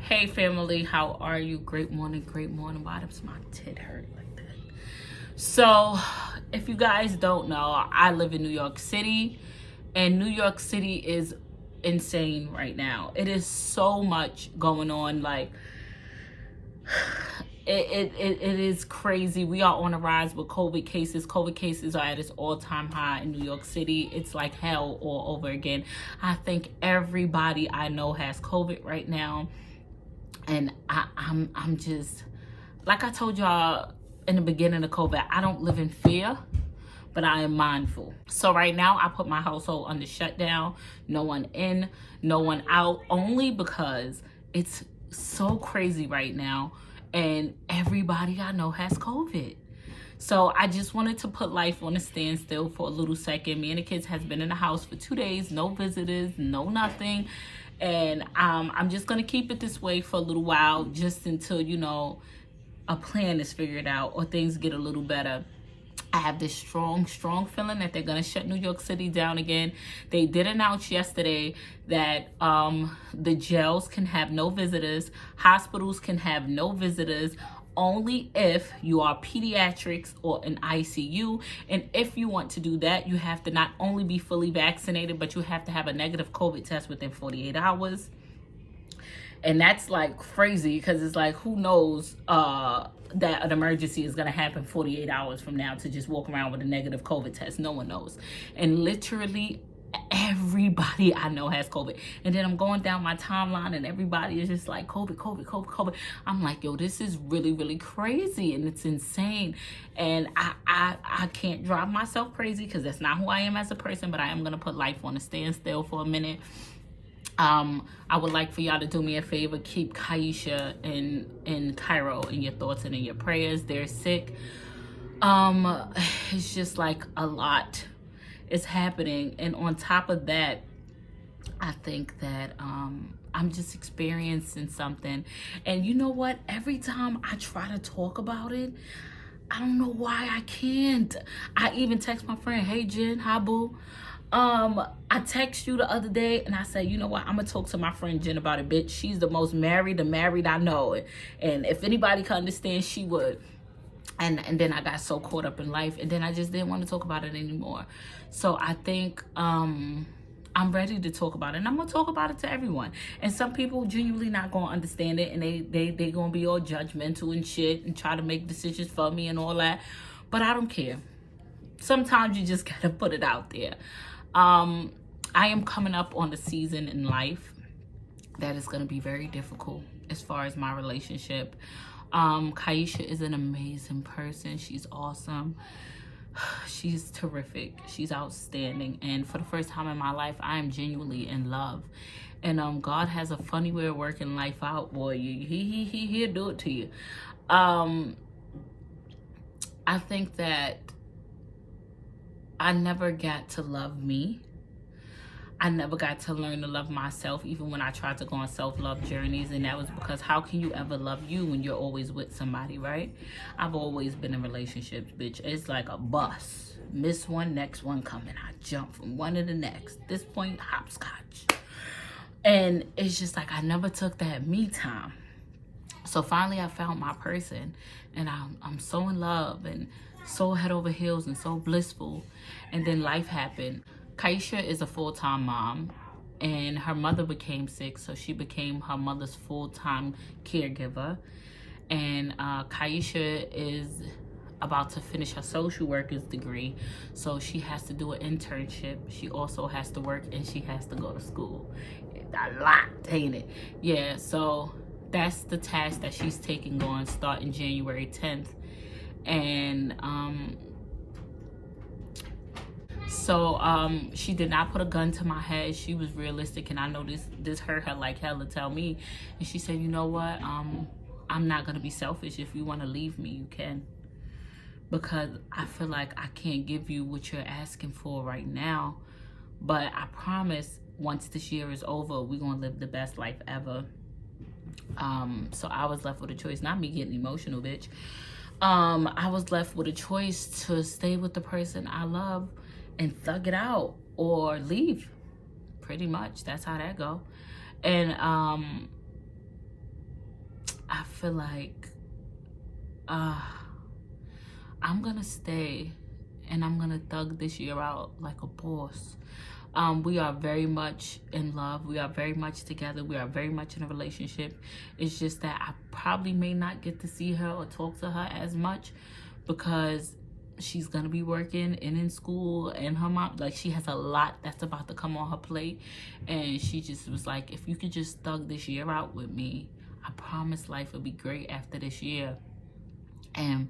Hey family, how are you? Great morning, great morning. Why does my tit hurt like that? So, if you guys don't know, I live in New York City, and New York City is insane right now. It is so much going on. Like, it is crazy. We are on a rise with COVID cases. COVID cases are at its all-time high in New York City. It's like hell all over again. I think everybody I know has COVID right now. And I'm just, like I told y'all in the beginning of COVID, I don't live in fear, but I am mindful. So right now I put my household under shutdown. No one in, no one out, only because it's so crazy right now and everybody I know has COVID. So I just wanted to put life on a standstill for a little second. Me and the kids has been in the house for 2 days, no visitors, no nothing. And I'm just going to keep it this way for a little while, just until, you know, a plan is figured out or things get a little better. I have this strong feeling that they're going to shut New York City down again. They did announce yesterday that the jails can have no visitors, hospitals can have no visitors, only if you are pediatrics or an ICU. And if you want to do that, you have to not only be fully vaccinated, but you have to have a negative COVID test within 48 hours. And that's like crazy, because it's like, who knows that an emergency is going to happen 48 hours from now to just walk around with a negative COVID test. No one knows. And literally everybody I know has COVID. And then I'm going down my timeline and everybody is just like COVID. I'm like, yo, this is really crazy and it's insane. And I can't drive myself crazy, because that's not who I am as a person, but I am going to put life on a standstill for a minute. I would like for y'all to do me a favor. Keep Kyesha and Kyro in your thoughts and in your prayers. They're sick. It's just like a lot is happening. And on top of that, I think that I'm just experiencing something. And you know what? Every time I try to talk about it, I don't know why I can't. I even text my friend, hey Jen, hi boo. I text you the other day and I said, you know what, I'm gonna talk to my friend Jen about it, bitch. She's the most married I know. And if anybody can understand, she would. And then I got so caught up in life, and then I just didn't want to talk about it anymore. So I think I'm ready to talk about it, and I'm gonna talk about it to everyone. And some people genuinely not gonna understand it, and they gonna be all judgmental and shit and try to make decisions for me and all that. But I don't care. Sometimes you just gotta put it out there. I am coming up on a season in life that is going to be very difficult as far as my relationship. Kyesha is an amazing person. She's awesome. She's terrific. She's outstanding. And for the first time in my life, I am genuinely in love. And God has a funny way of working life out, boy. He'll do it to you. I think that I never got to love me. I never got to learn to love myself, even when I tried to go on self-love journeys. And that was because how can you ever love you when you're always with somebody, right? I've always been in relationships, bitch. It's like a bus. Miss one, next one coming. I jump from one to the next. This point, hopscotch. And it's just like I never took that me time. So finally I found my person, and I'm so in love and so head over heels and so blissful. And then life happened. Kyesha is a full-time mom, and her mother became sick, so she became her mother's full-time caregiver. And Kyesha is about to finish her social worker's degree, so she has to do an internship. She also has to work, and she has to go to school. A lot, ain't it? Yeah, so that's the task that she's taking on starting January 10th. And she did not put a gun to my head. She was realistic, and I know this hurt her like hell to tell me. And she said, you know what, I'm not gonna be selfish. If you want to leave me, you can, because I feel like I can't give you what you're asking for right now, but I promise once this year is over, we're gonna live the best life ever. So I was left with a choice. Not me getting emotional, bitch. I was left with a choice to stay with the person I love and thug it out, or leave. Pretty much, that's how that go. And feel like I'm gonna stay and I'm gonna thug this year out like a boss. We are very much in love. We are very much together. We are very much in a relationship. It's just that I probably may not get to see her or talk to her as much because she's gonna be working and in school, and her mom, like, she has a lot that's about to come on her plate. And she just was like, if you could just thug this year out with me, I promise life will be great after this year. And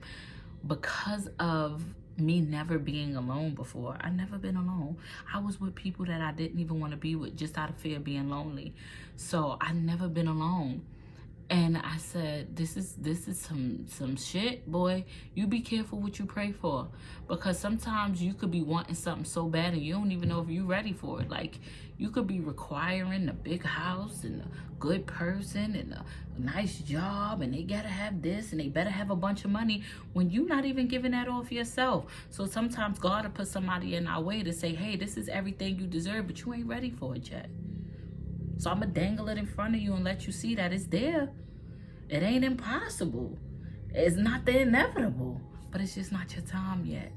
because of me never being alone before, I never been alone. I was with people that I didn't even want to be with just out of fear of being lonely. So I never been alone. And I said, this is some shit, boy. You be careful what you pray for, because sometimes you could be wanting something so bad and you don't even know if you're ready for it. Like, you could be requiring a big house and a good person and a nice job, and they gotta have this and they better have a bunch of money when you're not even giving that off yourself. So sometimes God will put somebody in our way to say, hey, this is everything you deserve, but you ain't ready for it yet. So I'm going to dangle it in front of you and let you see that it's there. It ain't impossible. It's not the inevitable, but it's just not your time yet.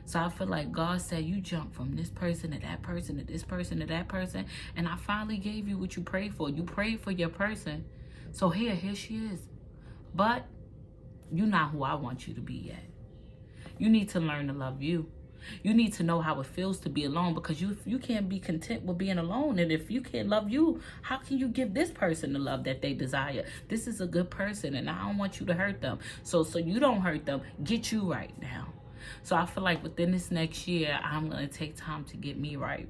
So I feel like God said, you jump from this person to that person to this person to that person. And I finally gave you what you prayed for. You prayed for your person. So here she is. But you're not who I want you to be yet. You need to learn to love you. You need to know how it feels to be alone, because you can't be content with being alone. And if you can't love you, how can you give this person the love that they desire? This is a good person and I don't want you to hurt them. So you don't hurt them. Get you right now. So I feel like within this next year, I'm going to take time to get me right.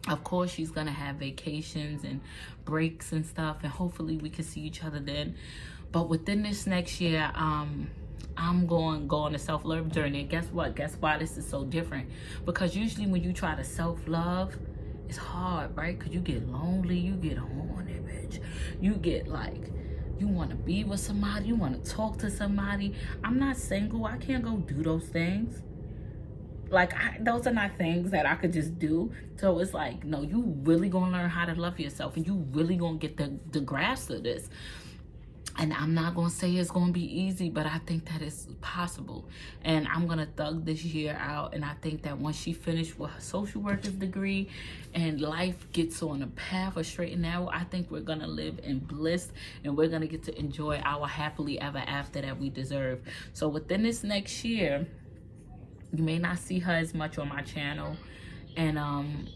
Of course, she's going to have vacations and breaks and stuff, and hopefully we can see each other then. But within this next year, I'm going on a self-love journey. And guess what? Guess why this is so different? Because usually when you try to self-love, it's hard, right? Because you get lonely, you get horny, bitch. You get like, you want to be with somebody, you want to talk to somebody. I'm not single. I can't go do those things. Like, those are not things that I could just do. So it's like, no, you really gonna learn how to love yourself, and you really gonna get the grasp of this. And I'm not going to say it's going to be easy, but I think that it's possible. And I'm going to thug this year out. And I think that once she finished with her social worker's degree and life gets on a path of straight and narrow, I think we're going to live in bliss, and we're going to get to enjoy our happily ever after that we deserve. So within this next year, you may not see her as much on my channel. And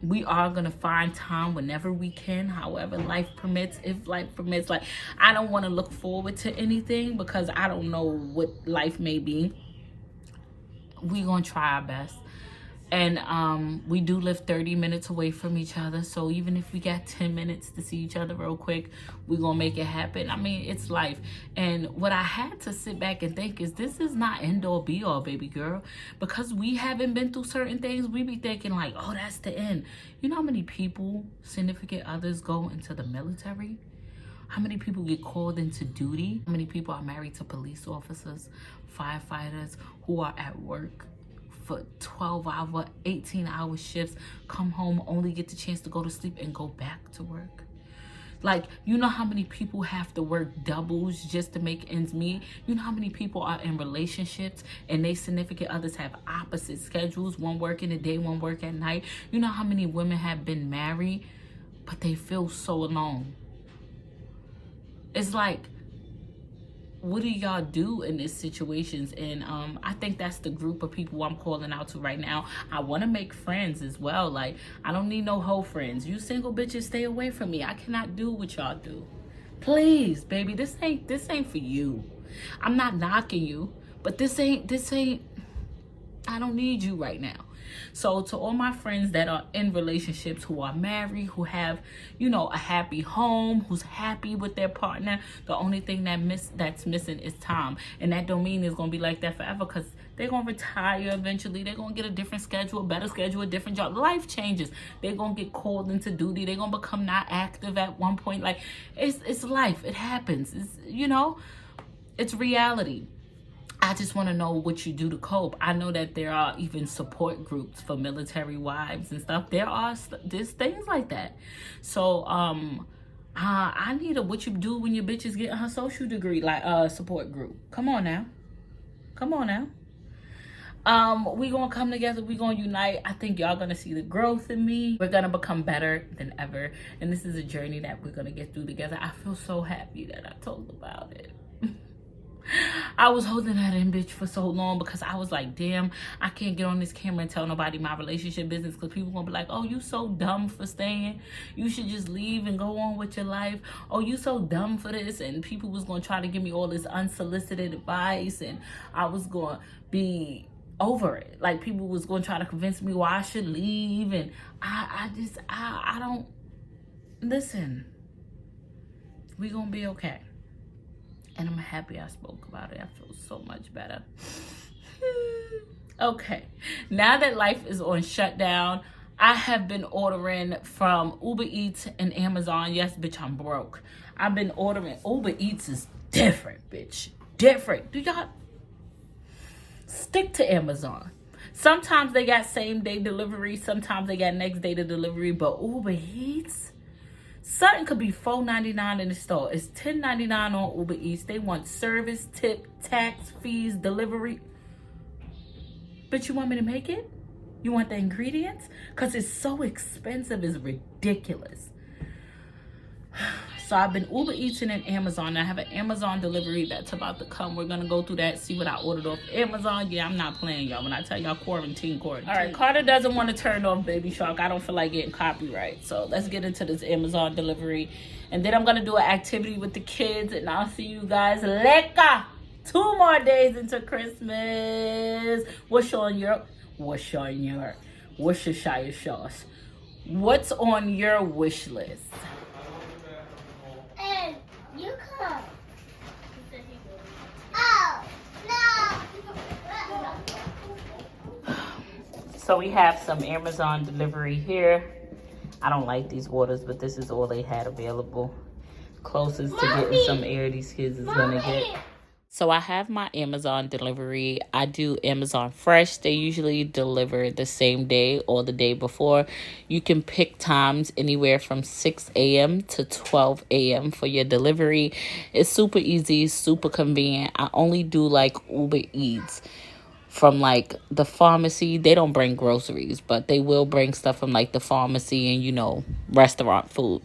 we are going to find time whenever we can, however life permits, if life permits. Like, I don't want to look forward to anything because I don't know what life may be. We're going to try our best. And we do live 30 minutes away from each other. So even if we got 10 minutes to see each other real quick, we're going to make it happen. I mean, it's life. And what I had to sit back and think is, this is not end all be all, baby girl. Because we haven't been through certain things, we be thinking like, oh, that's the end. You know how many people, significant others, go into the military? How many people get called into duty? How many people are married to police officers, firefighters, who are at work for 12-hour, 18-hour shifts, come home, only get the chance to go to sleep and go back to work? Like, you know how many people have to work doubles just to make ends meet? You know how many people are in relationships and they significant others have opposite schedules, one work in the day, one work at night? You know how many women have been married, but they feel so alone? It's like, what do y'all do in these situations? And I think that's the group of people I'm calling out to right now. I want to make friends as well. Like, I don't need no hoe friends. You single bitches, stay away from me. I cannot do what y'all do. Please, baby, this ain't for you. I'm not knocking you, but this ain't, I don't need you right now. So to all my friends that are in relationships, who are married, who have, you know, a happy home, who's happy with their partner, the only thing that's missing is time. And that don't mean it's going to be like that forever, because they're going to retire eventually. They're going to get a different schedule, a better schedule, a different job. Life changes. They're going to get called into duty. They're going to become not active at one point. Like, it's life. It happens. It's, you know, it's reality. I just want to know what you do to cope. I know that there are even support groups for military wives and stuff. There's things like that. So I need a what you do when your bitch is getting her social degree, like support group. Come on now. Come on now. We gonna come together, we gonna unite. I think y'all gonna see the growth in me. We're gonna become better than ever, and this is a journey that we're gonna get through together. I feel so happy that I told about it. I was holding that in, bitch, for so long because I was like, damn, I can't get on this camera and tell nobody my relationship business because people gonna be like, oh, you so dumb for staying, you should just leave and go on with your life. Oh, you so dumb for this. And people was gonna try to give me all this unsolicited advice, and I was gonna be over it. Like, people was going to try to convince me why I should leave, and I don't listen. We gonna be okay, and I'm happy I spoke about it. I feel so much better. Okay, now that life is on shutdown, I have been ordering from Uber Eats and Amazon. Yes, bitch, I'm broke. I've been ordering. Uber Eats is different, bitch, different. Do y'all stick to Amazon? Sometimes they got same day delivery, sometimes they got next day to delivery, but Uber Eats, something could be $4.99 in the store. It's $10.99 on Uber Eats. They want service, tip, tax, fees, delivery. But you want me to make it? You want the ingredients? Because it's so expensive, it's ridiculous. So I've been Uber Eating and Amazon. I have an Amazon delivery that's about to come. We're gonna go through that, see what I ordered off Amazon. Yeah, I'm not playing, y'all. When I tell y'all quarantine. All right, Carter doesn't want to turn off Baby Shark. I don't feel like getting copyright. So let's get into this Amazon delivery. And then I'm gonna do an activity with the kids, and I'll see you guys later. 2 more days into Christmas. What's on your Worcestershire sauce? What's on your wish list? You come. Oh, no. So we have some Amazon delivery here. I don't like these waters, but this is all they had available. Closest to getting some air these kids is gonna get. So I have my Amazon delivery. I do Amazon Fresh. They usually deliver the same day or the day before. You can pick times anywhere from 6 a.m. to 12 a.m. for your delivery. It's super easy, super convenient. I only do like Uber Eats from like the pharmacy. They don't bring groceries, but they will bring stuff from like the pharmacy and, you know, restaurant food.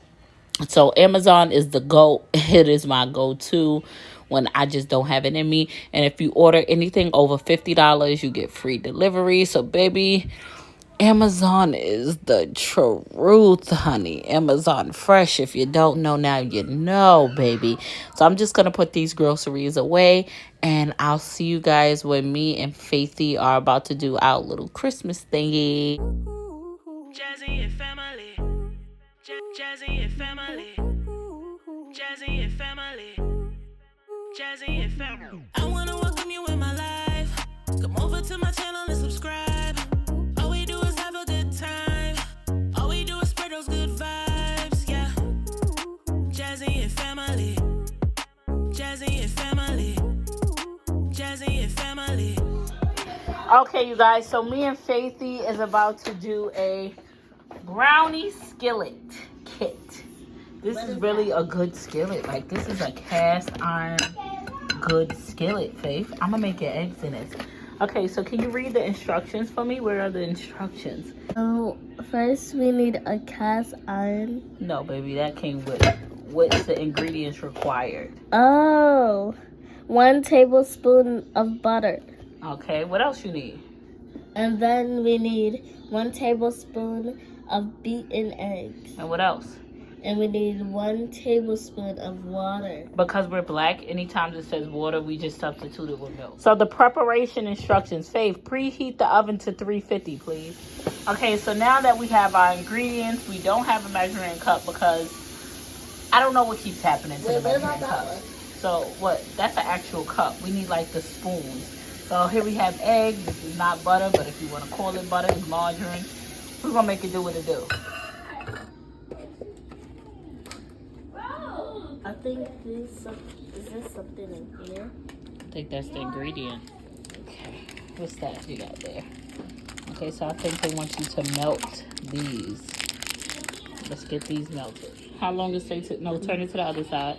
So Amazon is the GOAT. It is my go-to when I just don't have it in me. And if you order anything over $50, you get free delivery. So, baby, Amazon is the truth, honey. Amazon Fresh. If you don't know now, you know, baby. So I'm just going to put these groceries away. And I'll see you guys when me and Faithy are about to do our little Christmas thingy. Jazzy and family. Jazzy and family. Jazzy and family. Jazzy and family. I wanna welcome you in my life. Come over to my channel and subscribe. All we do is have a good time. All we do is spread those good vibes, yeah. Jazzy and family. Jazzy and family. Jazzy and family. Okay, you guys, so me and Faithy is about to do a brownie skillet kit. This is really a good skillet. Like, this is a cast iron good skillet, Faith. I'm gonna make your eggs in it. Okay, so can you read the instructions for me? Where are the instructions? So first we need a cast iron. No, baby, that came with what's the ingredients required. Oh, 1 tablespoon of butter. Okay, what else you need? And then we need 1 tablespoon of beaten eggs. And what else? And we need 1 tablespoon of water. Because we're black, anytime it says water, we just substitute it with milk. So the preparation instructions. Faith, preheat the oven to 350, please. Okay, so now that we have our ingredients, we don't have a measuring cup because I don't know what keeps happening to the measuring cup. So what? That's an actual cup. We need like the spoons. So here we have eggs. This is not butter, but if you want to call it butter, it's margarine. We're going to make it do what it do. I think is there something in here? I think that's the ingredient. Okay, what's that you got there? Okay, so I think they want you to melt these. Let's get these melted. How long does it take? No, turn it to the other side.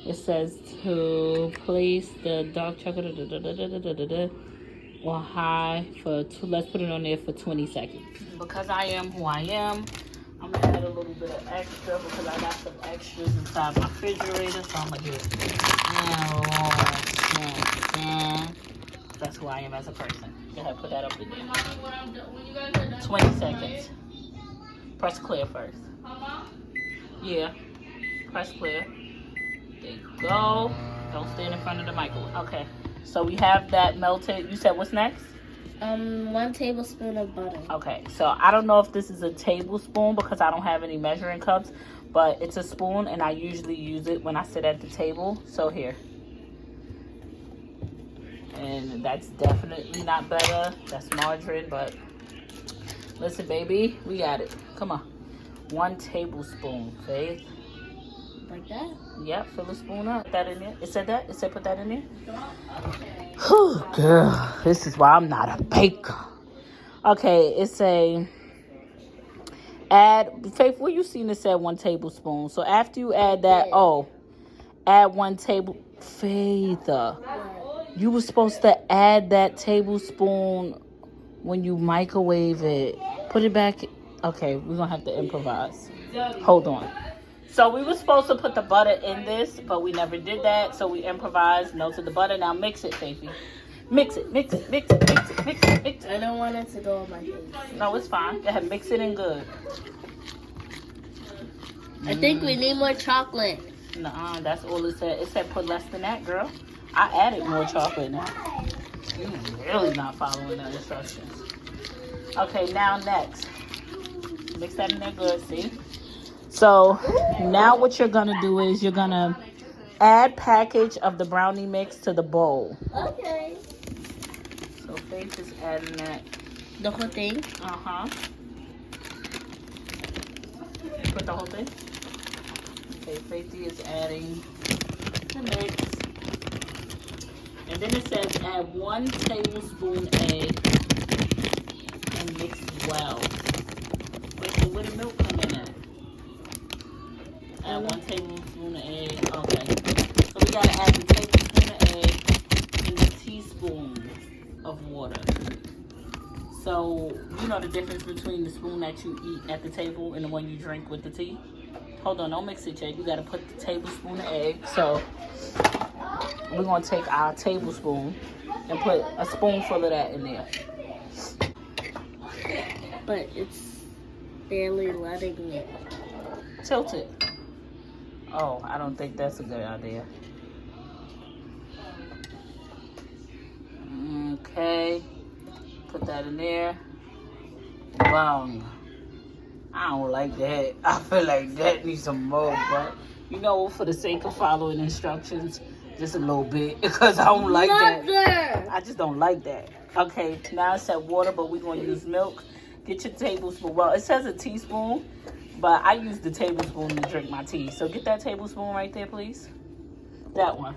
It says to place the dark chocolate on high for let's put it on there for 20 seconds. Because I am who I am, I'm gonna add a little bit of extra because I got some extras inside my refrigerator, so I'm gonna get that's who I am as a person. Go ahead, put that up in there. 20 seconds. Press clear first. Yeah. Press clear. There you go. Don't stand in front of the microwave. Okay. So we have that melted. You said what's next? 1 tablespoon of butter. Okay. So I don't know if this is a tablespoon because I don't have any measuring cups, but it's a spoon and I usually use it when I sit at the table. So here. And that's definitely not butter. That's margarine, but listen, baby, we got it. Come on. 1 tablespoon, Faith. Like that? Yep, fill the spoon up. Put that in there. It said that? It said put that in there? Okay. Whew, girl, this is why I'm not a baker. Okay, it's a add, Faith, where you seen it said 1 tablespoon. So after you add that, add 1 table, Faith, you were supposed to add that tablespoon when you microwave it. Put it back. Okay, we're going to have to improvise. Hold on. So we were supposed to put the butter in this, but we never did that. So we improvised, melted the butter. Now mix it, Faithy. Mix it, mix it, mix it, mix it, mix it, mix it. I don't want it to go on my face. No, it's fine. Go ahead, mix it in good. I think we need more chocolate. Nuh-uh, that's all it said. It said put less than that, girl. I added more chocolate now. You're really not following the instructions. Okay, now next. Mix that in there good, see? So now what you're gonna do is you're gonna add package of the brownie mix to the bowl. Okay. So Faith is adding that. The whole thing? Uh-huh. Put the whole thing? Okay, Faithy is adding the mix. And then it says add 1 tablespoon egg and mix well. Wait, so where the milk come in at? Add 1 tablespoon of egg. Okay. So we gotta add the tablespoon of egg and a teaspoon of water. So you know the difference between the spoon that you eat at the table and the one you drink with the tea? Hold on, don't mix it yet. You gotta put the tablespoon of egg. So we're gonna take our tablespoon and put a spoonful of that in there. But it's barely letting it. Tilt it. Oh, I don't think that's a good idea. Okay. Put that in there. Bang. I don't like that. I feel like that needs some more, but you know, for the sake of following instructions, just a little bit, because I don't like that. I just don't like that. Okay, now it's at water, but we're going to use milk. Get your tablespoon. Well, it says a teaspoon, but I use the tablespoon to drink my tea. So get that tablespoon right there, please. That one.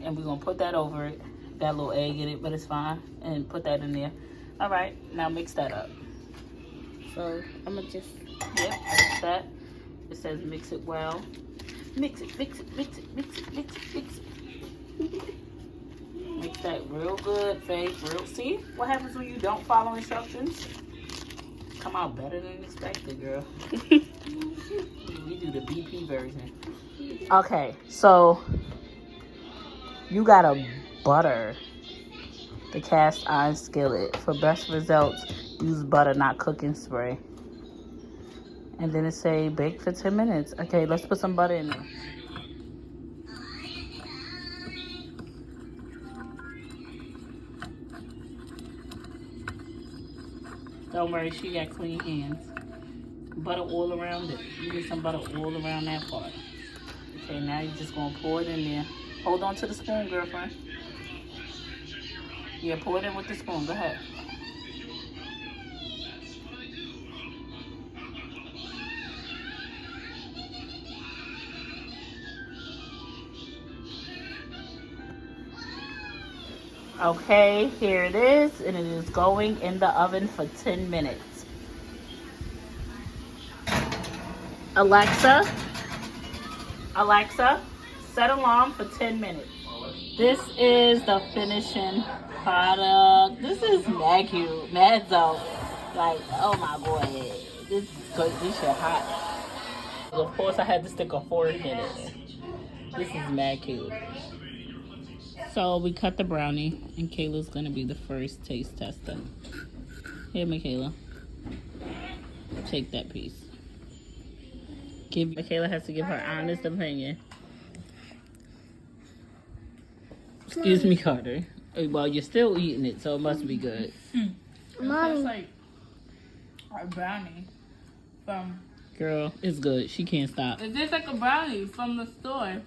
And we're going to put that over it. Got a little egg in it, but it's fine. And put that in there. All right, now mix that up. So I'm going to just... Yep, mix that. It says mix it well. Mix it, mix it, mix it, mix it, mix it, mix it. Mix that real good, Faith. Real. See what happens when you don't follow instructions? Come out better than expected, girl. We do the BP version. Okay, so you gotta butter the cast iron skillet. For best results, use butter, not cooking spray. And then it say bake for 10 minutes. Okay, let's put some butter in there. Don't worry, she got clean hands. Butter all around it. You need some butter all around that part. Okay, now you're just gonna pour it in there. Hold on to the spoon, girlfriend. Yeah, pour it in with the spoon. Go ahead. Okay, here it is, and it is going in the oven for 10 minutes. Alexa, set alarm for 10 minutes. This is the finishing product. This is mad cute, mad dope. Like, oh my boy, this shit hot. Of course, I had to stick a fork in it. This is mad cute. So we cut the brownie, and Kayla's gonna be the first taste tester. Here, Makayla, take that piece. Makayla has to give her honest opinion. Excuse me, Karter. Well, you're still eating it, so it must be good. It tastes like a brownie from... Girl, it's good. She can't stop. It tastes like a brownie from the store.